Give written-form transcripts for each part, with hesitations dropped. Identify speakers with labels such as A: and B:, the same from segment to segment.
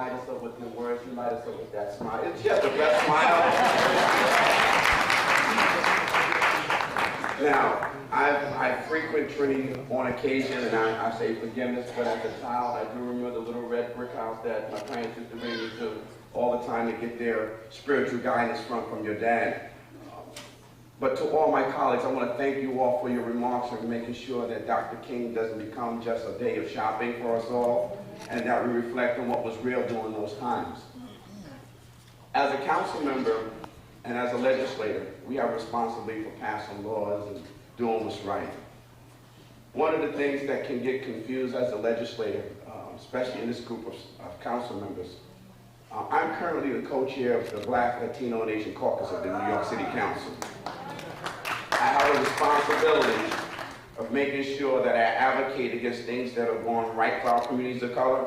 A: light us up with your words. You light us up with that smile. It's just the best smile. Now, I frequent Trinity on occasion, and I say forgiveness, but as a child, I do remember the little red brick house that my parents used to bring me to all the time to get their spiritual guidance from your dad. But to all my colleagues, I want to thank you all for your remarks and making sure that Dr. King doesn't become just a day of shopping for us all, and that we reflect on what was real during those times. As a council member and as a legislator, we have responsibility for passing laws and doing what's right. One of the things that can get confused as a legislator, especially in this group of council members, I'm currently the co-chair of the Black, Latino, and Asian Caucus of the New York City Council. I have a responsibility of making sure that I advocate against things that are going right for our communities of color,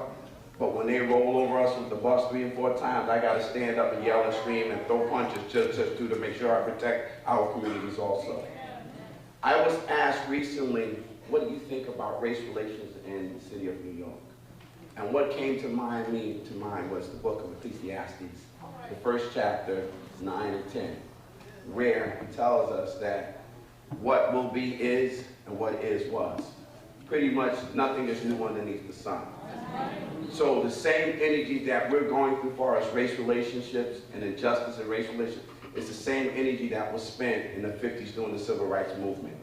A: but when they roll over us with the bus 3 and 4 times, I got to stand up and yell and scream and throw punches just to make sure I protect our communities also. I was asked recently, what do you think about race relations in the city of New York? And what came to mind was the book of Ecclesiastes, the first chapter, 9 and 10, where he tells us that what will be is and what is was. Pretty much nothing is new underneath the sun. So the same energy that we're going through for as race relationships and injustice in race relations is the same energy that was spent in the 50s during the Civil Rights Movement.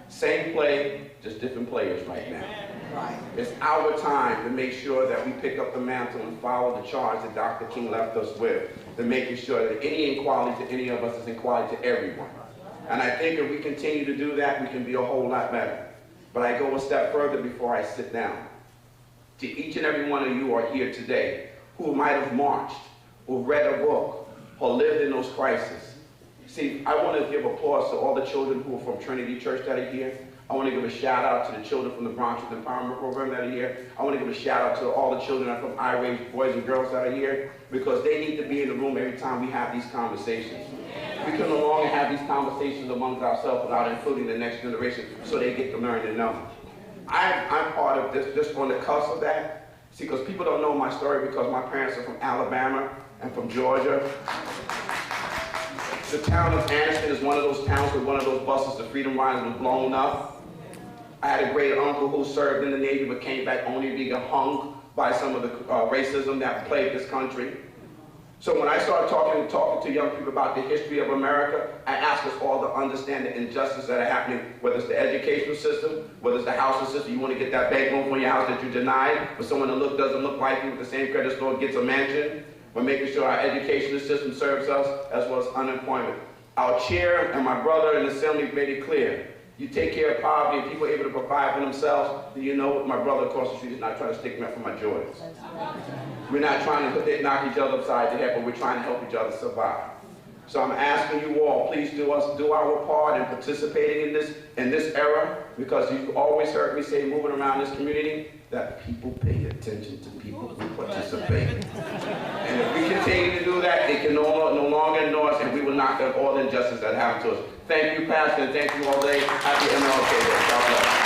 A: Same play, just different players right now. It's our time to make sure that we pick up the mantle and follow the charge that Dr. King left us with, to making sure that any inequality to any of us is equality to everyone. And I think if we continue to do that, we can be a whole lot better. But I go a step further before I sit down. To each and every one of you who are here today, who might have marched, who read a book, who lived in those crises. See, I want to give applause to all the children who are from Trinity Church that are here. I want to give a shout out to the children from the Bronx Youth Empowerment Program that are here. I want to give a shout out to all the children that are from I-Range boys and girls that are here, because they need to be in the room every time we have these conversations. We can no longer have these conversations amongst ourselves without including the next generation so they get to learn and know. I'm part of this, just on the cusp of that. See, because people don't know my story because my parents are from Alabama and from Georgia. The town of Anniston is one of those towns where one of those buses, the Freedom Riders, was blown up. I had a great uncle who served in the Navy but came back only to be hung by some of the racism that plagued this country. So when I started talking to young people about the history of America, I ask us all to understand the injustices that are happening, whether it's the educational system, whether it's the housing system. You want to get that bedroom for your house that you denied, but someone that doesn't look like you with the same credit score gets a mansion. We're making sure our educational system serves us, as well as unemployment. Our chair and my brother in the assembly made it clear. You take care of poverty and people are able to provide for themselves, then you know what, my brother across the street is not trying to stick me up for my Jordans. We're not trying to knock each other upside the head, but we're trying to help each other survive. So I'm asking you all, please do our part in participating in this era, because you've always heard me say, moving around this community, that people pay attention to people who participate. And if we continue to do that, they can no longer ignore us, and we will knock down all the injustice that happened to us. Thank you, Pastor, and thank you all day. Happy MLK Day. God bless.